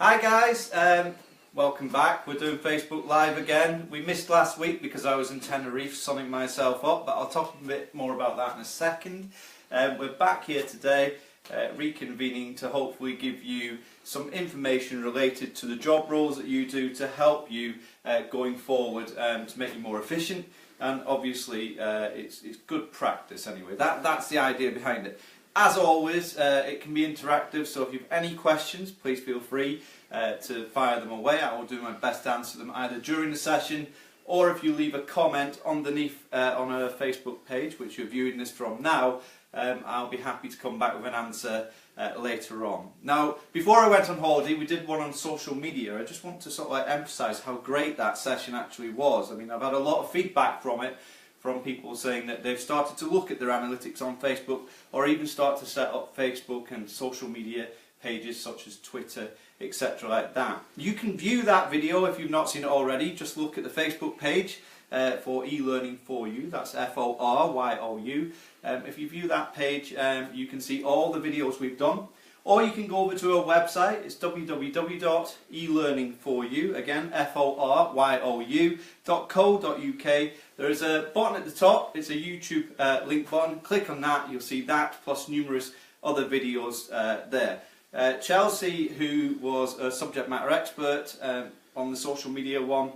Hi guys, welcome back. We're doing Facebook Live again. We missed last week because I was in Tenerife sunning myself up, but I'll talk a bit more about that in a second. We're back here today, reconvening to hopefully give you some information related to the job roles that you do to help you going forward to make you more efficient, and obviously it's good practice anyway. That's the idea behind it. As always, it can be interactive, so if you have any questions, please feel free to fire them away. I will do my best to answer them either during the session, or if you leave a comment underneath on our Facebook page, which you're viewing this from now, I'll be happy to come back with an answer later on. Now, before I went on holiday, we did one on social media. I just want to sort of like emphasise how great that session actually was. I mean, I've had a lot of feedback from it, from people saying that they've started to look at their analytics on Facebook, or even start to set up Facebook and social media pages such as Twitter, etc. like that. You can view that video if you've not seen it already. Just look at the Facebook page for e-learning for you. That's FORYOU. If you view that page, you can see all the videos we've done. Or you can go over to our website. It's www.elearningforyou, again FORYOU.co.uk. There is a button at the top. It's a YouTube link button. Click on that, you'll see that plus numerous other videos there. Chelsea, who was a subject matter expert on the social media one,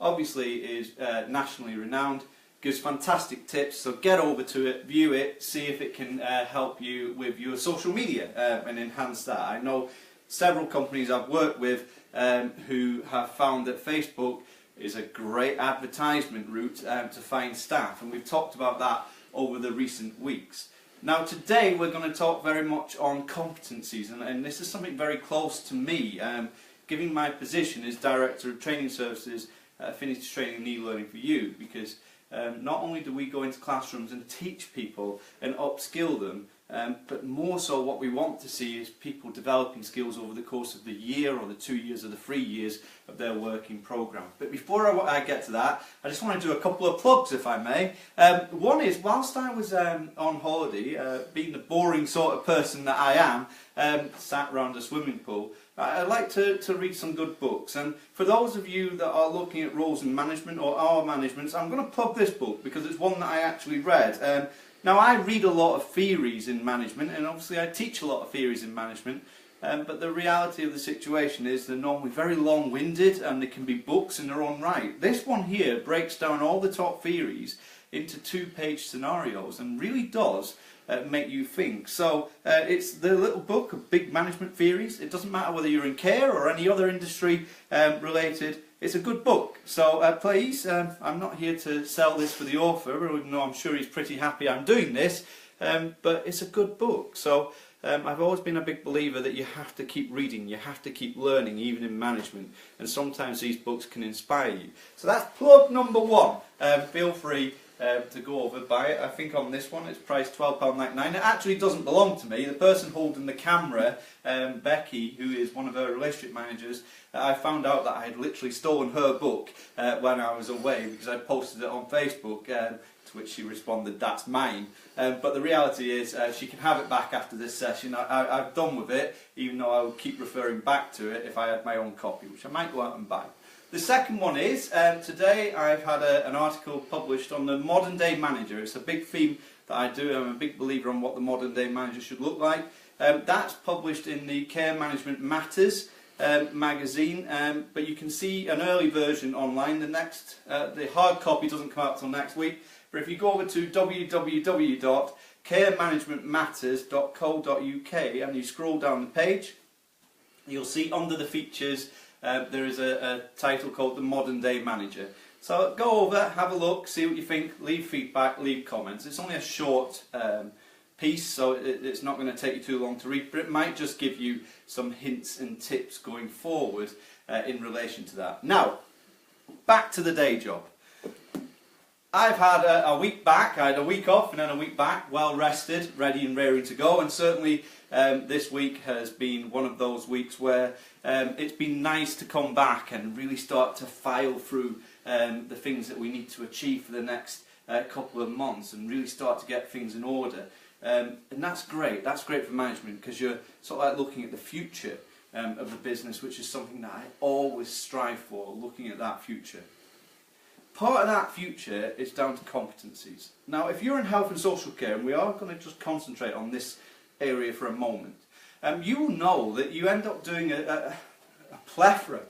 obviously is nationally renowned. Gives fantastic tips, so get over to it, view it, see if it can help you with your social media and enhance that. I know several companies I've worked with who have found that Facebook is a great advertisement route to find staff, and we've talked about that over the recent weeks. Now today we're going to talk very much on competencies, and this is something very close to me, given my position as Director of Training Services, Finished Training and E-Learning for You, because not only do we go into classrooms and teach people and upskill them, but more so what we want to see is people developing skills over the course of the year or the 2 years or the 3 years of their working programme. But before I get to that, I just want to do a couple of plugs, if I may. One is, whilst I was on holiday, being the boring sort of person that I am, sat around a swimming pool, I like to read some good books, and for those of you that are looking at roles in management or our managements, I'm going to plug this book because it's one that I actually read. Now, I read a lot of theories in management, and obviously I teach a lot of theories in management, but the reality of the situation is they're normally very long-winded, and they can be books in their own right. This one here breaks down all the top theories into two-page scenarios and really does make you think. So it's the little book of big management theories. It doesn't matter whether you're in care or any other industry related. It's a good book. So please, I'm not here to sell this for the author, even though I'm sure he's pretty happy I'm doing this, but it's a good book. So I've always been a big believer that you have to keep reading, you have to keep learning, even in management, and sometimes these books can inspire you. So that's plug number one. Feel free to go over, buy it. I think on this one it's priced £12.99. It actually doesn't belong to me. The person holding the camera, Becky, who is one of her relationship managers, I found out that I had literally stolen her book when I was away because I posted it on Facebook, to which she responded, "That's mine." But the reality is she can have it back after this session. I've done with it, even though I would keep referring back to it if I had my own copy, which I might go out and buy. The second one is, today I've had an article published on the modern day manager. It's a big theme that I do. I'm a big believer on what the modern day manager should look like. That's published in the Care Management Matters magazine, but you can see an early version online. The hard copy doesn't come out till next week, but if you go over to www.caremanagementmatters.co.uk and you scroll down the page, you'll see under the features there is a title called The Modern Day Manager. So go over, have a look, see what you think, leave feedback, leave comments. It's only a short piece, so it's not going to take you too long to read, but it might just give you some hints and tips going forward in relation to that. Now, back to the day job. I've had a week back. I had a week off and then a week back, well rested, ready and raring to go, and certainly this week has been one of those weeks where it's been nice to come back and really start to file through the things that we need to achieve for the next couple of months and really start to get things in order. And that's great for management because you're sort of like looking at the future. of the business, which is something that I always strive for, looking at that future. Part of that future is down to competencies. Now, if you're in health and social care, and we are going to just concentrate on this area for a moment, you will know that you end up doing a plethora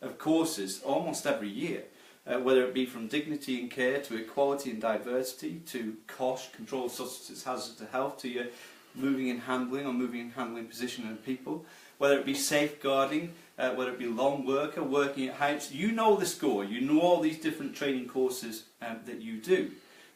of courses almost every year, whether it be from dignity and care to equality and diversity to COSH, controlled substances hazardous to health, to your moving and handling or moving and handling position of people, whether it be safeguarding, whether it be lone worker, working at heights. You know the score, you know all these different training courses that you do.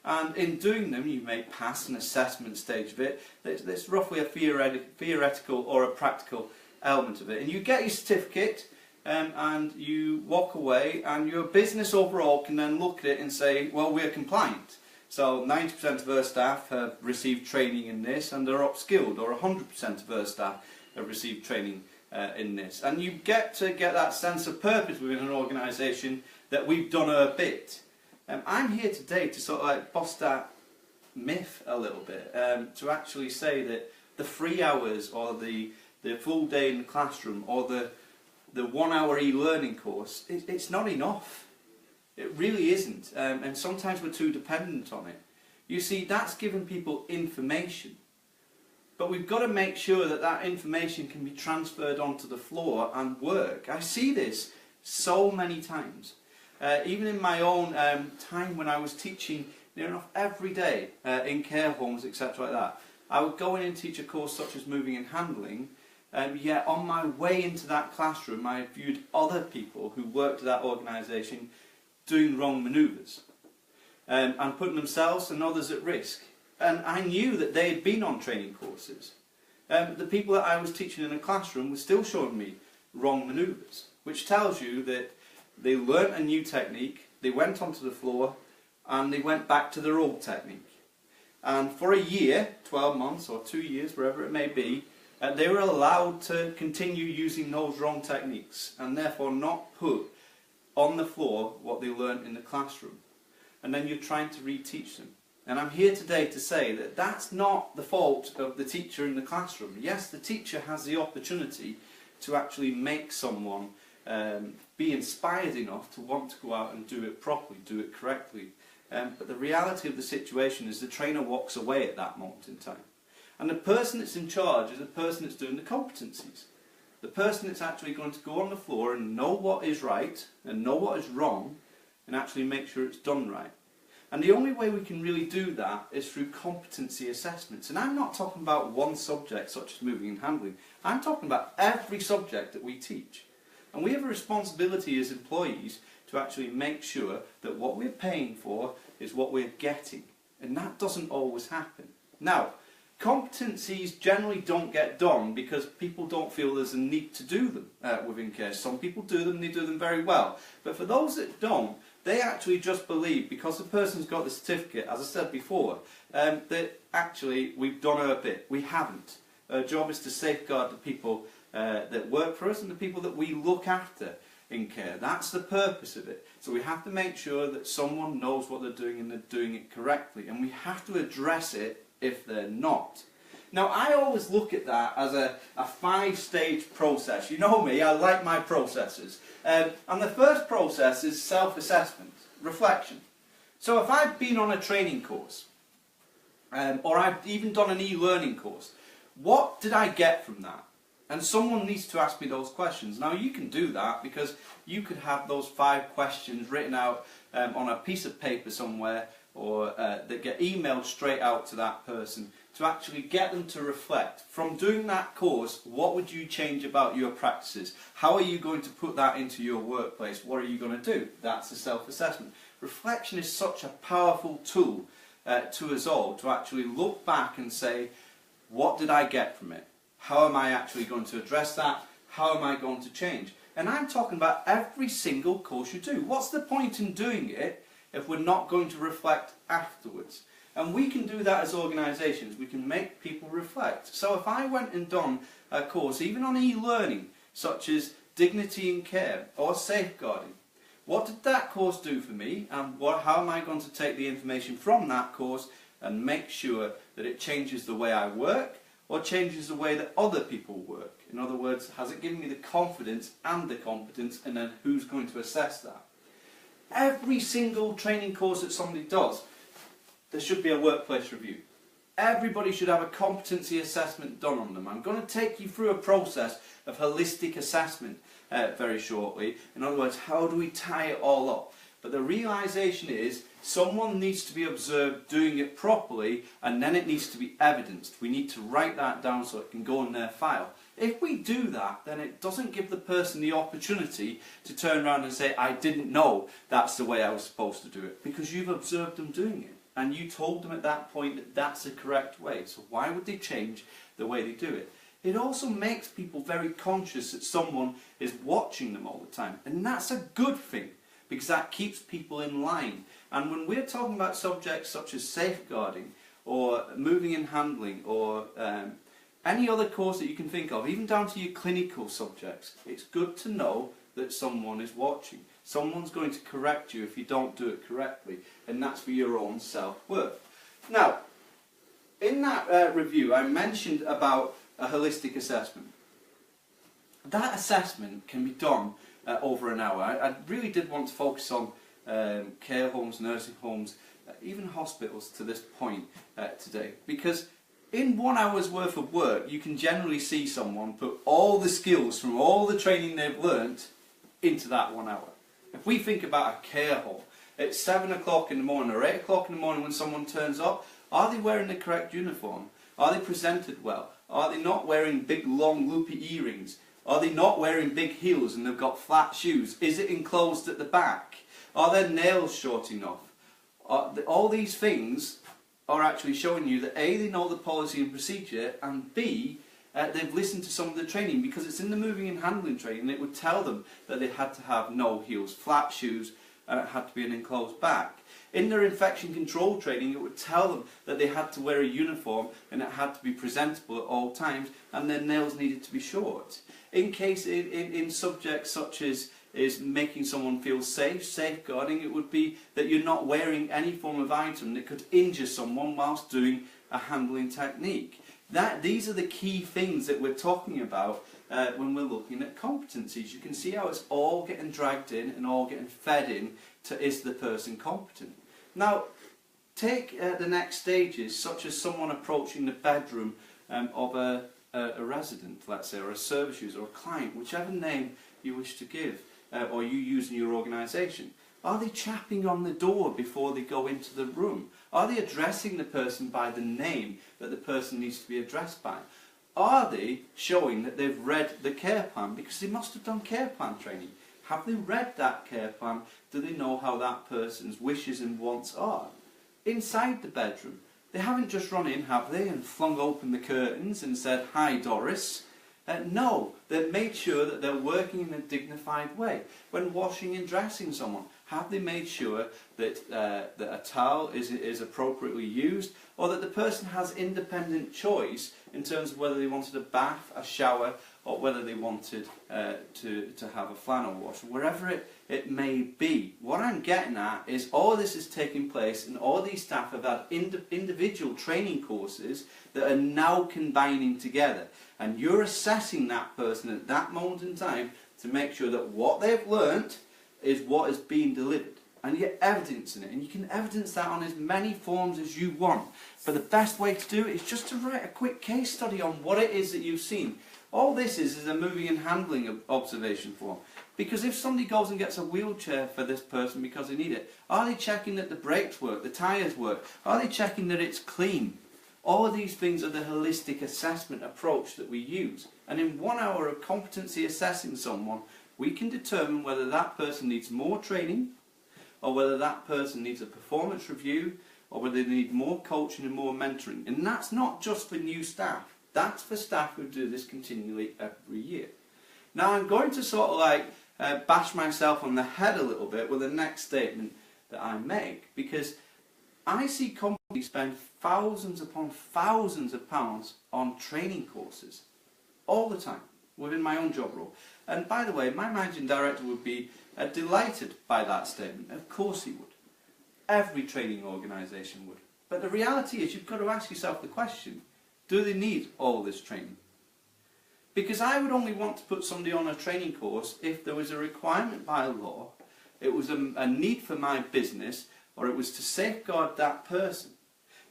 And in doing them, you may pass an assessment stage of it. There's roughly a theoretical or a practical element of it. And you get your certificate, and you walk away, and your business overall can then look at it and say, well, we're compliant. So 90% of our staff have received training in this and are upskilled, or 100% of our staff have received training in this. And you get to get that sense of purpose within an organisation that we've done our bit. I'm here today to sort of like bust that myth a little bit, to actually say that the 3 hours or the full day in the classroom or the 1 hour e-learning course, it's not enough. It really isn't, and sometimes we're too dependent on it. You see, that's giving people information, but we've got to make sure that that information can be transferred onto the floor and work. I see this so many times. Even in my own time when I was teaching near enough every day in care homes, etc. like that, I would go in and teach a course such as moving and handling, yet on my way into that classroom I viewed other people who worked at that organisation doing wrong manoeuvres and putting themselves and others at risk. And I knew that they had been on training courses. The people that I was teaching in a classroom were still showing me wrong manoeuvres, which tells you that they learnt a new technique, they went onto the floor, and they went back to their old technique. And for a year, 12 months or 2 years, wherever it may be, they were allowed to continue using those wrong techniques and therefore not put on the floor what they learnt in the classroom. And then you're trying to reteach them. And I'm here today to say that that's not the fault of the teacher in the classroom. Yes, the teacher has the opportunity to actually make someone be inspired enough to want to go out and do it properly, do it correctly. But the reality of the situation is the trainer walks away at that moment in time. And the person that's in charge is the person that's doing the competencies. The person that's actually going to go on the floor and know what is right and know what is wrong and actually make sure it's done right. And the only way we can really do that is through competency assessments. And I'm not talking about one subject such as moving and handling. I'm talking about every subject that we teach. And we have a responsibility as employees to actually make sure that what we're paying for is what we're getting. And that doesn't always happen. Now, competencies generally don't get done because people don't feel there's a need to do them within care. Some people do them and they do them very well. But for those that don't, they actually just believe, because the person's got the certificate, as I said before, that actually we've done our bit. We haven't. Our job is to safeguard the people that work for us and the people that we look after in care. That's the purpose of it. So we have to make sure that someone knows what they're doing and they're doing it correctly. And we have to address it if they're not. Now, I always look at that as a 5-stage process. You know me, I like my processes. And the first process is self-assessment, reflection. So if I've been on a training course, or I've even done an e-learning course, what did I get from that? And someone needs to ask me those questions. Now, you can do that because you could have those 5 questions written out on a piece of paper somewhere, or that get emailed straight out to that person to actually get them to reflect. From doing that course, what would you change about your practices? How are you going to put that into your workplace? What are you going to do? That's a self-assessment. Reflection is such a powerful tool to us all to actually look back and say, what did I get from it? How am I actually going to address that? How am I going to change? And I'm talking about every single course you do. What's the point in doing it if we're not going to reflect afterwards? And we can do that as organisations. We can make people reflect. So if I went and done a course, even on e-learning, such as dignity in care or safeguarding, what did that course do for me, and how am I going to take the information from that course and make sure that it changes the way I work or changes the way that other people work? In other words, has it given me the confidence and the competence, and then who's going to assess that? Every single training course that somebody does, there should be a workplace review. Everybody should have a competency assessment done on them. I'm going to take you through a process of holistic assessment very shortly. In other words, how do we tie it all up? But the realisation is someone needs to be observed doing it properly, and then it needs to be evidenced. We need to write that down so it can go in their file. If we do that, then it doesn't give the person the opportunity to turn around and say, I didn't know that's the way I was supposed to do it, because you've observed them doing it. And you told them at that point that that's the correct way. So why would they change the way they do it? It also makes people very conscious that someone is watching them all the time. And that's a good thing, because that keeps people in line. And when we're talking about subjects such as safeguarding, or moving and handling, or any other course that you can think of, even down to your clinical subjects, it's good to know that someone is watching. Someone's going to correct you if you don't do it correctly, and that's for your own self-worth. Now, in that review, I mentioned about a holistic assessment. That assessment can be done over an hour. I really did want to focus on care homes, nursing homes, even hospitals to this point today, because in 1 hour's worth of work, you can generally see someone put all the skills from all the training they've learnt into that 1 hour. If we think about a care home, at 7 o'clock in the morning or 8 o'clock in the morning when someone turns up, are they wearing the correct uniform? Are they presented well? Are they not wearing big long loopy earrings? Are they not wearing big heels and they've got flat shoes? Is it enclosed at the back? Are their nails short enough? All these things are actually showing you that A, they know the policy and procedure, and B, they've listened to some of the training, because it's in the moving and handling training. It would tell them that they had to have no heels, flat shoes, and it had to be an enclosed back. In their infection control training, it would tell them that they had to wear a uniform and it had to be presentable at all times, and their nails needed to be short. In subjects such as making someone feel safe, safeguarding, it would be that you're not wearing any form of item that could injure someone whilst doing a handling technique. These are the key things that we're talking about when we're looking at competencies. You can see how it's all getting dragged in and all getting fed in to, is the person competent? Now, take the next stages, such as someone approaching the bedroom of a resident, let's say, or a service user, or a client, whichever name you wish to give, or you use in your organisation. Are they chapping on the door before they go into the room? Are they addressing the person by the name that the person needs to be addressed by? Are they showing that they've read the care plan? Because they must have done care plan training. Have they read that care plan? Do they know how that person's wishes and wants are? Inside the bedroom, they haven't just run in, have they, and flung open the curtains and said, "Hi, Doris." No, they've made sure that they're working in a dignified way. When washing and dressing someone, have they made sure that, that a towel is appropriately used, or that the person has independent choice in terms of whether they wanted a bath, a shower, or whether they wanted to have a flannel wash, wherever it may be. What I'm getting at is all this is taking place, and all these staff have had individual training courses that are now combining together. And you're assessing that person at that moment in time to make sure that what they've learnt is what is being delivered. And you're evidencing it. And you can evidence that on as many forms as you want. But the best way to do it is just to write a quick case study on what it is that you've seen. All this is a moving and handling observation form. Because if somebody goes and gets a wheelchair for this person because they need it, are they checking that the brakes work, the tyres work? Are they checking that it's clean? All of these things are the holistic assessment approach that we use. And in 1 hour of competency assessing someone, we can determine whether that person needs more training, or whether that person needs a performance review, or whether they need more coaching and more mentoring. And that's not just for new staff. That's for staff who do this continually every year. Now I'm going to sort of like bash myself on the head a little bit with the next statement that I make, because I see companies spend thousands upon thousands of pounds on training courses all the time within my own job role. And by the way, my managing director would be delighted by that statement. Of course he would. Every training organisation would. But the reality is you've got to ask yourself the question, do they need all this training? Because I would only want to put somebody on a training course if there was a requirement by law, it was a need for my business, or it was to safeguard that person.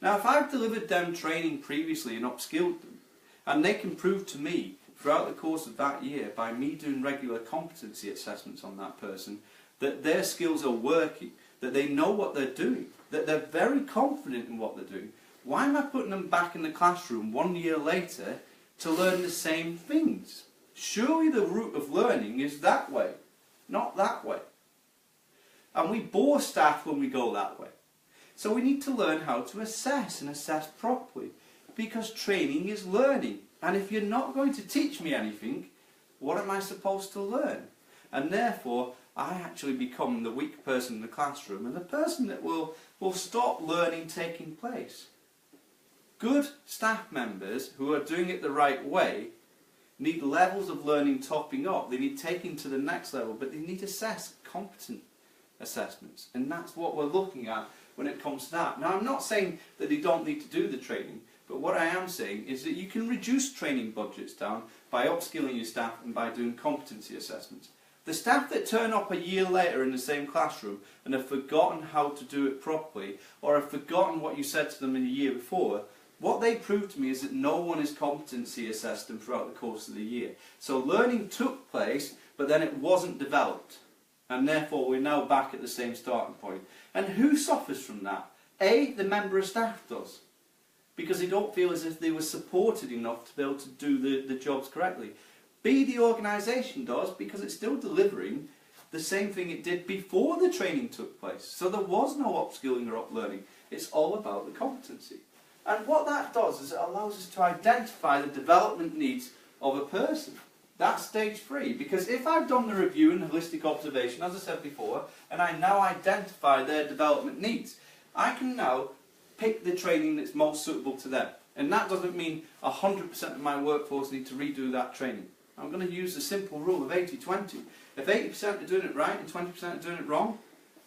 Now, if I've delivered them training previously and upskilled them, and they can prove to me throughout the course of that year, by me doing regular competency assessments on that person, that their skills are working, that they know what they're doing, that they're very confident in what they're doing, why am I putting them back in the classroom 1 year later to learn the same things? Surely the route of learning is that way, not that way. And we bore staff when we go that way. So we need to learn how to assess and assess properly, because training is learning. And if you're not going to teach me anything, what am I supposed to learn? And therefore, I actually become the weak person in the classroom and the person that will stop learning taking place. Good staff members who are doing it the right way need levels of learning topping up. They need taking to the next level, but they need competent assessments. And that's what we're looking at when it comes to that. Now, I'm not saying that they don't need to do the training, but what I am saying is that you can reduce training budgets down by upskilling your staff and by doing competency assessments. The staff that turn up a year later in the same classroom and have forgotten how to do it properly, or have forgotten what you said to them in the year before, what they prove to me is that no one has competency assessed them throughout the course of the year. So learning took place, but then it wasn't developed. And therefore we're now back at the same starting point. And who suffers from that? A, the member of staff does, because they don't feel as if they were supported enough to be able to do the jobs correctly. B, the organisation does, because it's still delivering the same thing it did before the training took place. So there was no upskilling or uplearning. It's all about the competency. And what that does is it allows us to identify the development needs of a person. That's stage 3, because if I've done the review and holistic observation, as I said before, and I now identify their development needs, I can now pick the training that's most suitable to them. And that doesn't mean 100% of my workforce need to redo that training. I'm going to use the simple rule of 80-20. If 80% are doing it right and 20% are doing it wrong,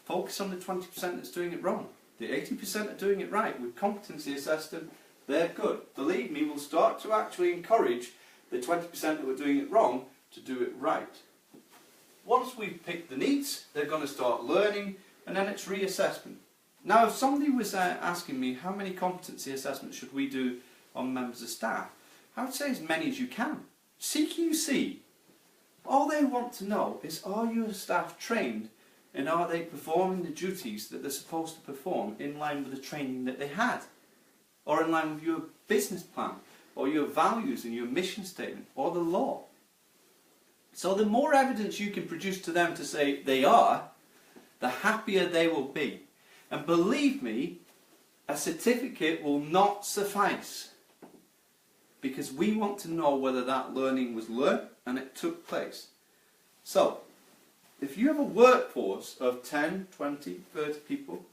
focus on the 20% that's doing it wrong. The 80% are doing it right. With competency assessed them, they're good. Believe me, we'll start to actually encourage the 20% that were doing it wrong to do it right. Once we've picked the needs, they're going to start learning, and then it's reassessment. Now, if somebody was asking me how many competency assessments should we do on members of staff, I would say as many as you can. CQC, all they want to know is, are your staff trained, and are they performing the duties that they're supposed to perform in line with the training that they had, or in line with your business plan, or your values and your mission statement, or the law. So the more evidence you can produce to them to say they are, the happier they will be. And believe me, a certificate will not suffice, because we want to know whether that learning was learnt and it took place. So, if you have a workforce of 10, 20, 30 people,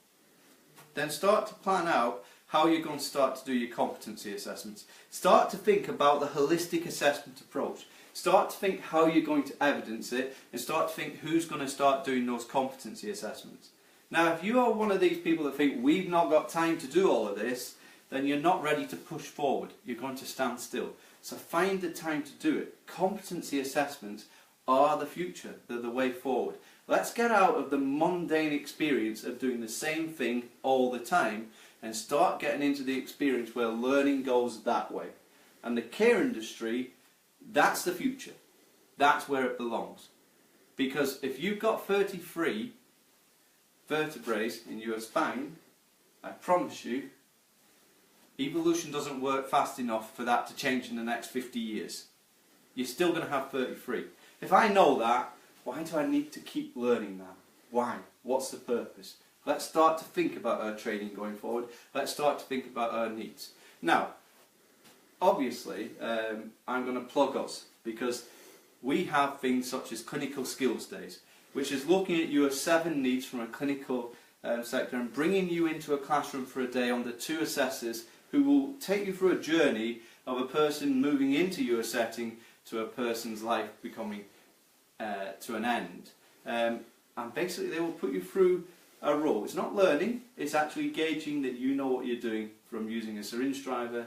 then start to plan out how you're going to start to do your competency assessments. Start to think about the holistic assessment approach. Start to think how you're going to evidence it, and start to think who's going to start doing those competency assessments. Now, if you are one of these people that think we've not got time to do all of this, then you're not ready to push forward. You're going to stand still. So find the time to do it. Competency assessments are the future. They're the way forward. Let's get out of the mundane experience of doing the same thing all the time and start getting into the experience where learning goes that way. And the care industry, that's the future. That's where it belongs. Because if you've got 33 vertebrae in your spine, I promise you, evolution doesn't work fast enough for that to change in the next 50 years. You're still going to have 33. If I know that, why do I need to keep learning that? Why? What's the purpose? Let's start to think about our training going forward. Let's start to think about our needs. Now, obviously, I'm going to plug us, because we have things such as clinical skills days, which is looking at your 7 needs from a clinical sector and bringing you into a classroom for a day under 2 assessors who will take you through a journey of a person moving into your setting to a person's life becoming to an end. And basically they will put you through a role. It's not learning, it's actually gauging that you know what you're doing, from using a syringe driver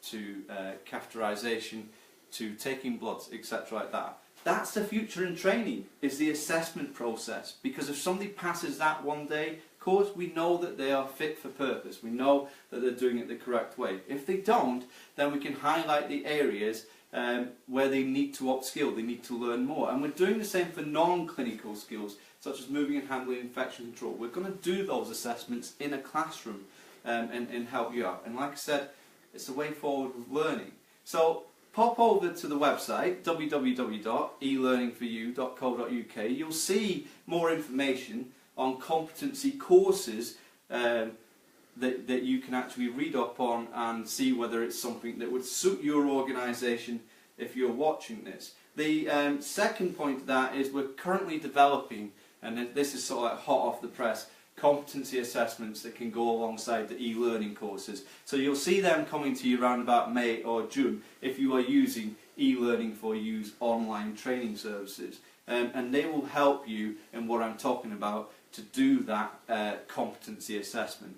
to catheterization to taking bloods, etc. like that. That's the future in training, is the assessment process. Because if somebody passes that one day course, we know that they are fit for purpose. We know that they're doing it the correct way. If they don't, then we can highlight the areas where they need to upskill, they need to learn more. And we're doing the same for non-clinical skills, such as moving and handling, infection control. We're going to do those assessments in a classroom and help you out. And like I said, it's the way forward with learning. So pop over to the website, www.elearningforyou.co.uk. You'll see more information on competency courses that you can actually read up on and see whether it's something that would suit your organisation if you're watching this. The second point to that is we're currently developing, and this is sort of like hot off the press, competency assessments that can go alongside the e-learning courses. So you'll see them coming to you around about May or June if you are using e-learning for You's online training services. And they will help you in what I'm talking about to do that competency assessment.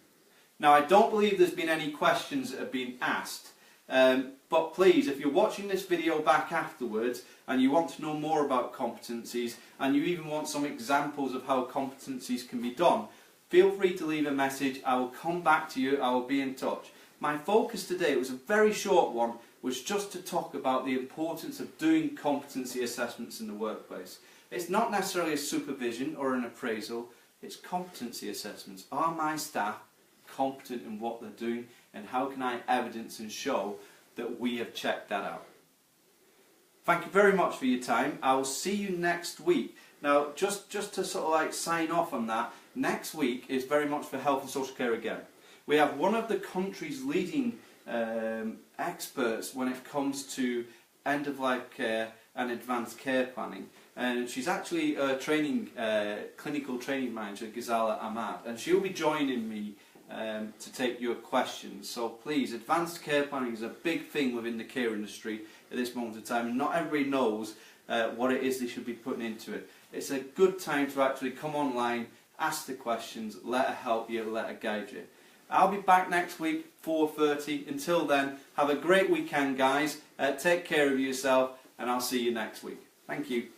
Now, I don't believe there's been any questions that have been asked, but please, if you're watching this video back afterwards and you want to know more about competencies and you even want some examples of how competencies can be done, feel free to leave a message. I will come back to you, I will be in touch. My focus today, it was a very short one, was just to talk about the importance of doing competency assessments in the workplace. It's not necessarily a supervision or an appraisal, it's competency assessments. Are my staff competent in what they're doing, and how can I evidence and show that we have checked that out? Thank you very much for your time. I will see you next week. Now, just to sort of like sign off on that, next week is very much for health and social care again. We have one of the country's leading experts when it comes to end-of-life care and advanced care planning. And she's actually a clinical training manager, Ghazala Ahmad, and she'll be joining me to take your questions. So please, advanced care planning is a big thing within the care industry at this moment in time, and not everybody knows what it is they should be putting into it. It's a good time to actually come online, ask the questions, let her help you, let her guide you. I'll be back next week, 4:30. Until then, have a great weekend, guys. Take care of yourself, and I'll see you next week. Thank you.